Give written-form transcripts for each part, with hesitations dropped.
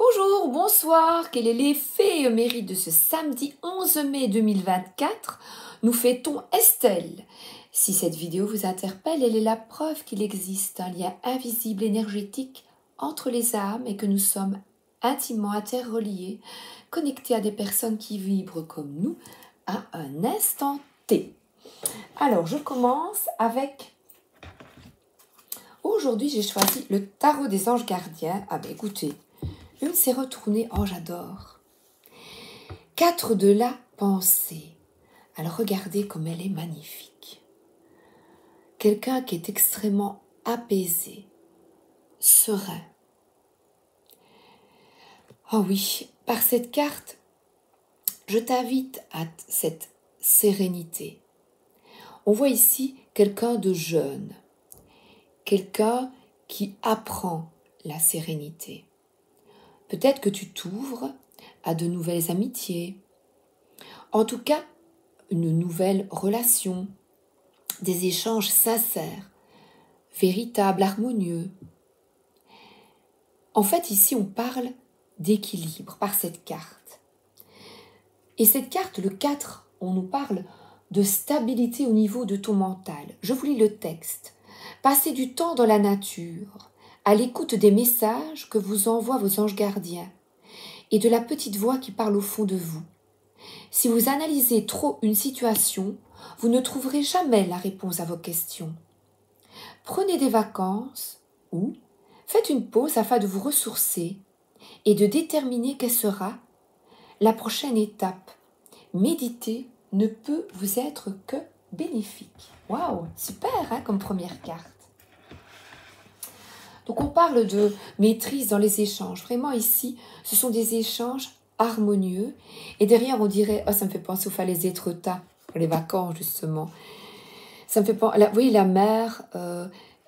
Bonjour, bonsoir, quel est l'effet mérite de ce samedi 11 mai 2024? Nous fêtons Estelle. Si cette vidéo vous interpelle, elle est la preuve qu'il existe un lien invisible énergétique entre les âmes et que nous sommes intimement interreliés, connectés à des personnes qui vibrent comme nous à un instant T. Alors, je commence avec... Aujourd'hui, j'ai choisi le tarot des anges gardiens. Ah ben écoutez, une s'est retournée, oh j'adore. 4 de la pensée. Alors regardez comme elle est magnifique. Quelqu'un qui est extrêmement apaisé, serein. Oh oui, par cette carte, je t'invite à cette sérénité. On voit ici quelqu'un de jeune, quelqu'un qui apprend la sérénité. Peut-être que tu t'ouvres à de nouvelles amitiés. En tout cas, une nouvelle relation, des échanges sincères, véritables, harmonieux. En fait, ici, on parle d'équilibre par cette carte. Et cette carte, le 4, on nous parle de stabilité au niveau de ton mental. Je vous lis le texte. Passez du temps dans la nature, à l'écoute des messages que vous envoient vos anges gardiens et de la petite voix qui parle au fond de vous. Si vous analysez trop une situation, vous ne trouverez jamais la réponse à vos questions. Prenez des vacances ou faites une pause afin de vous ressourcer et de déterminer quelle sera la prochaine étape. Méditer ne peut vous être que bénéfique. Waouh, super comme première carte. Donc on parle de maîtrise dans les échanges. Vraiment ici, ce sont des échanges harmonieux. Et derrière, on dirait, oh, ça me fait penser aux falaises d'Étretat, les vacances justement. Ça me fait penser, vous voyez, la mer,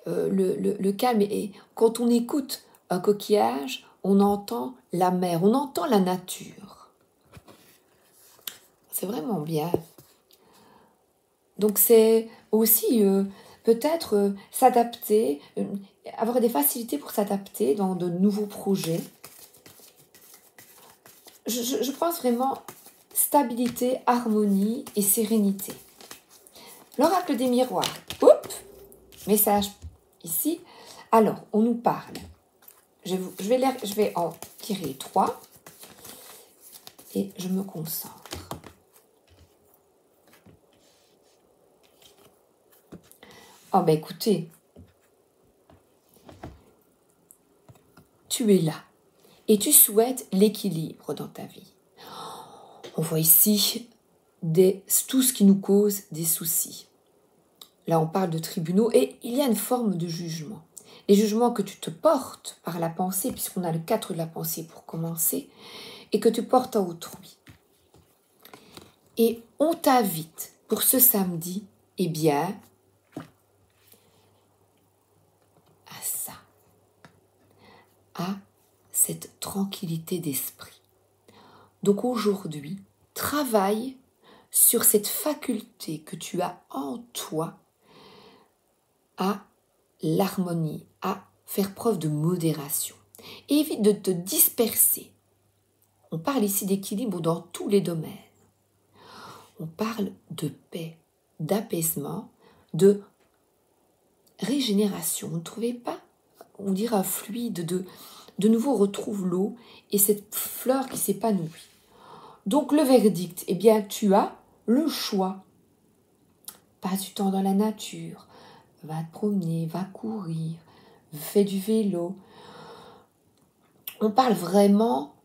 le calme. Et quand on écoute un coquillage, on entend la mer, on entend la nature. C'est vraiment bien. Donc c'est aussi peut-être s'adapter, avoir des facilités pour s'adapter dans de nouveaux projets. Je pense vraiment stabilité, harmonie et sérénité. L'oracle des miroirs. Oups, message ici. Alors, on nous parle. Je vais en tirer 3 et je me concentre. Oh ben écoutez, tu es là et tu souhaites l'équilibre dans ta vie. On voit ici tout ce qui nous cause des soucis. Là, on parle de tribunaux et il y a une forme de jugement. Les jugements que tu te portes par la pensée, puisqu'on a le 4 de la pensée pour commencer, et que tu portes à autrui. Et on t'invite pour ce samedi, eh bien, à ça, à cette tranquillité d'esprit. Donc aujourd'hui, travaille sur cette faculté que tu as en toi à l'harmonie, à faire preuve de modération. Et évite de te disperser. On parle ici d'équilibre dans tous les domaines. On parle de paix, d'apaisement, de régénération. Vous ne trouvez pas? On dirait un fluide de nouveau retrouve l'eau et cette fleur qui s'épanouit. Donc le verdict, eh bien tu as le choix. Passe du temps dans la nature, va te promener, va courir, fais du vélo. On parle vraiment,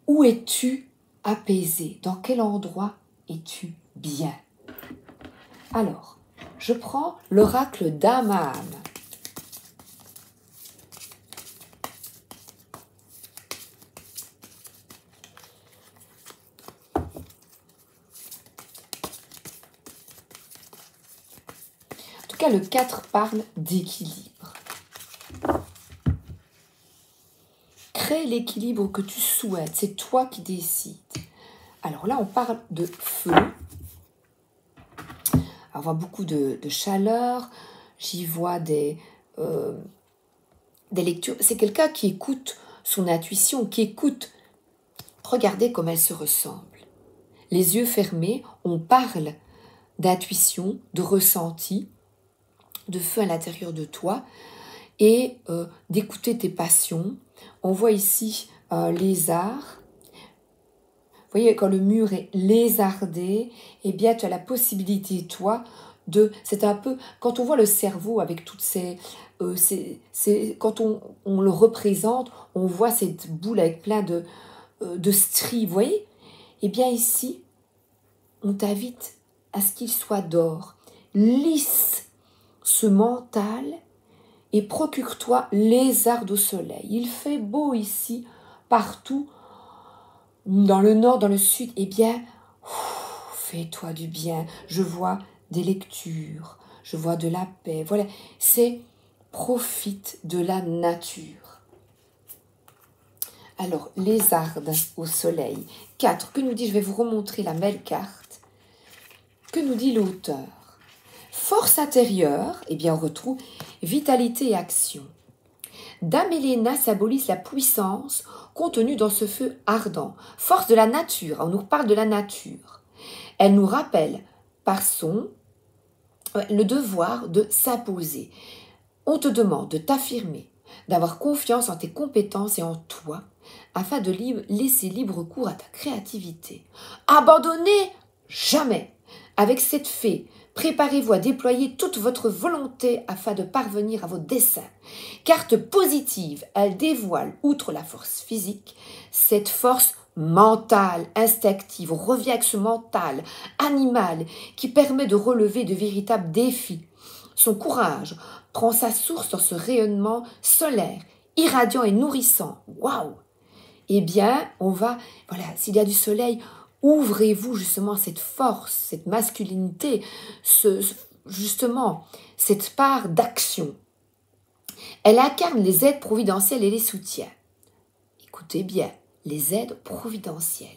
où es-tu apaisé? Dans quel endroit es-tu bien? Alors, je prends l'oracle d'âme à âme. En tout cas, le 4 parle d'équilibre. Crée l'équilibre que tu souhaites, c'est toi qui décides. Alors là, on parle de feu. On voit beaucoup de chaleur, j'y vois des lectures. C'est quelqu'un qui écoute son intuition, qui écoute. Regardez comme elles se ressemblent. Les yeux fermés, on parle d'intuition, de ressenti, de feu à l'intérieur de toi et d'écouter tes passions. On voit ici un lézard. Vous voyez, quand le mur est lézardé, eh bien, tu as la possibilité, toi, c'est un peu, quand on voit le cerveau avec toutes quand on le représente, on voit cette boule avec plein de stries, vous voyez? Eh bien, ici, on t'invite à ce qu'il soit d'or. Lisse ce mental et procure-toi lézard au soleil. Il fait beau ici, partout, dans le nord, dans le sud. Eh bien, fais-toi du bien. Je vois des lectures, je vois de la paix. Voilà, profite de la nature. Alors, lézarde au soleil. 4. Que nous dit, je vais vous remontrer la belle carte. Que nous dit l'auteur? Force intérieure, eh bien on retrouve vitalité et action. Dame Helena symbolise la puissance contenue dans ce feu ardent. Force de la nature, on nous parle de la nature. Elle nous rappelle par le devoir de s'imposer. On te demande de t'affirmer, d'avoir confiance en tes compétences et en toi, afin de laisser libre cours à ta créativité. Abandonnez jamais. Avec cette fée, préparez-vous à déployer toute votre volonté afin de parvenir à vos desseins. Carte positive, elle dévoile, outre la force physique, cette force mentale, instinctive. On revient avec ce mental animal qui permet de relever de véritables défis. Son courage prend sa source dans ce rayonnement solaire, irradiant et nourrissant. Waouh! Eh bien, voilà, s'il y a du soleil, ouvrez-vous justement à cette force, cette masculinité, justement, cette part d'action. Elle incarne les aides providentielles et les soutiens. Écoutez bien, les aides providentielles.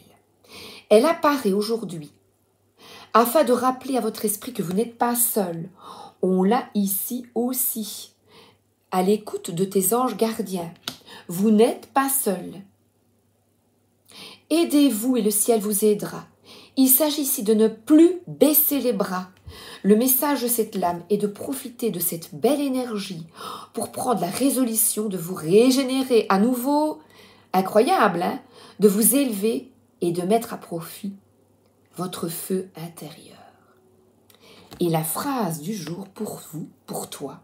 Elle apparaît aujourd'hui afin de rappeler à votre esprit que vous n'êtes pas seul. On l'a ici aussi, à l'écoute de tes anges gardiens. Vous n'êtes pas seul. Aidez-vous et le ciel vous aidera. Il s'agit ici de ne plus baisser les bras. Le message de cette lame est de profiter de cette belle énergie pour prendre la résolution de vous régénérer à nouveau. Incroyable, hein? De vous élever et de mettre à profit votre feu intérieur. Et la phrase du jour pour vous, pour toi.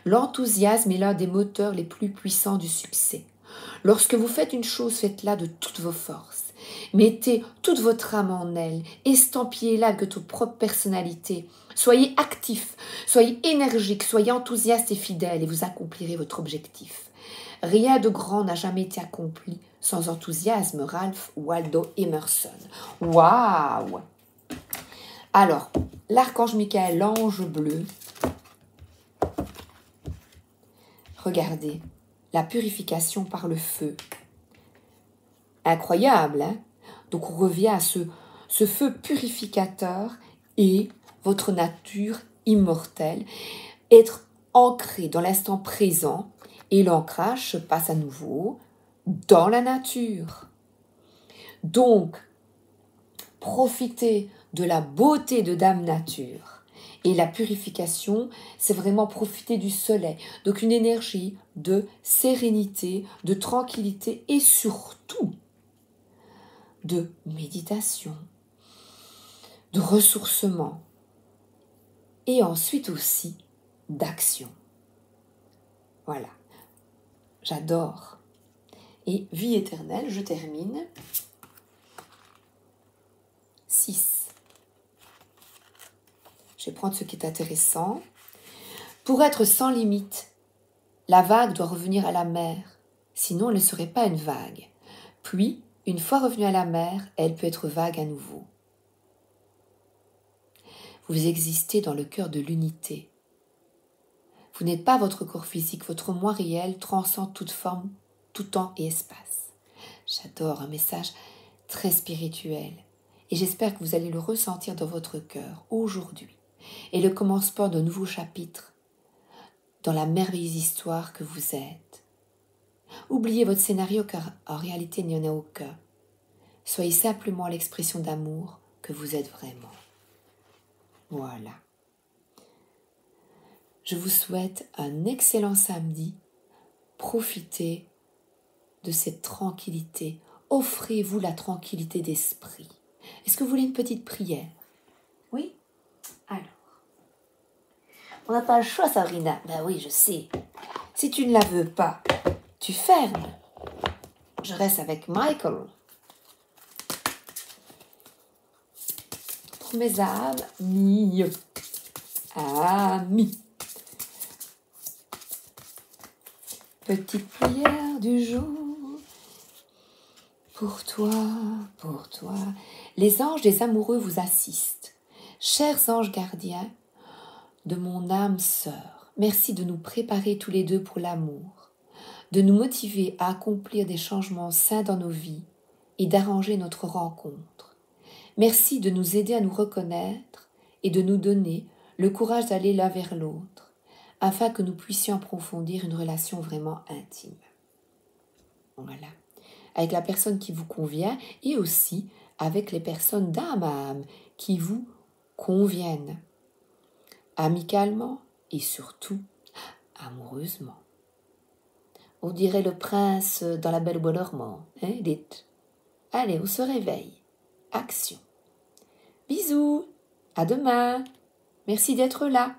L'enthousiasme est l'un des moteurs les plus puissants du succès. Lorsque vous faites une chose, faites-la de toutes vos forces. Mettez toute votre âme en elle, estampillez-la avec votre propre personnalité. Soyez actif, soyez énergique, soyez enthousiaste et fidèle et vous accomplirez votre objectif. Rien de grand n'a jamais été accompli sans enthousiasme, Ralph Waldo Emerson. Waouh! Alors, l'archange Michael, l'ange bleu, regardez, la purification par le feu. Incroyable, hein? Donc on revient à ce feu purificateur et votre nature immortelle, être ancré dans l'instant présent et l'ancrage se passe à nouveau dans la nature. Donc, profitez de la beauté de Dame Nature. Et la purification, c'est vraiment profiter du soleil. Donc une énergie de sérénité, de tranquillité et surtout de méditation, de ressourcement et ensuite aussi d'action. Voilà, j'adore. Et vie éternelle, je termine. 6. Je vais prendre ce qui est intéressant. Pour être sans limite, la vague doit revenir à la mer, sinon elle ne serait pas une vague. Puis, une fois revenue à la mer, elle peut être vague à nouveau. Vous existez dans le cœur de l'unité. Vous n'êtes pas votre corps physique, votre moi réel transcende toute forme, tout temps et espace. J'adore, un message très spirituel. Et j'espère que vous allez le ressentir dans votre cœur aujourd'hui. Et le commencement d'un nouveau chapitre dans la merveilleuse histoire que vous êtes. Oubliez votre scénario car en réalité il n'y en a aucun. Soyez simplement l'expression d'amour que vous êtes vraiment. Voilà. Je vous souhaite un excellent samedi. Profitez de cette tranquillité. Offrez-vous la tranquillité d'esprit. Est-ce que vous voulez une petite prière? Oui? Alors. On n'a pas le choix, Sabrina. Ben oui, je sais. Si tu ne la veux pas, tu fermes. Je reste avec Michael. Pour mes amis. Amis. Petite prière du jour. Pour toi, pour toi. Les anges des amoureux vous assistent. Chers anges gardiens de mon âme sœur, merci de nous préparer tous les deux pour l'amour, de nous motiver à accomplir des changements sains dans nos vies et d'arranger notre rencontre. Merci de nous aider à nous reconnaître et de nous donner le courage d'aller l'un vers l'autre, afin que nous puissions approfondir une relation vraiment intime. Voilà. Avec la personne qui vous convient et aussi avec les personnes d'âme à âme qui vous conviennent, amicalement et surtout amoureusement. On dirait le prince dans La Belle au Bois dormant, hein, dites. Allez, on se réveille. Action. Bisous, à demain. Merci d'être là.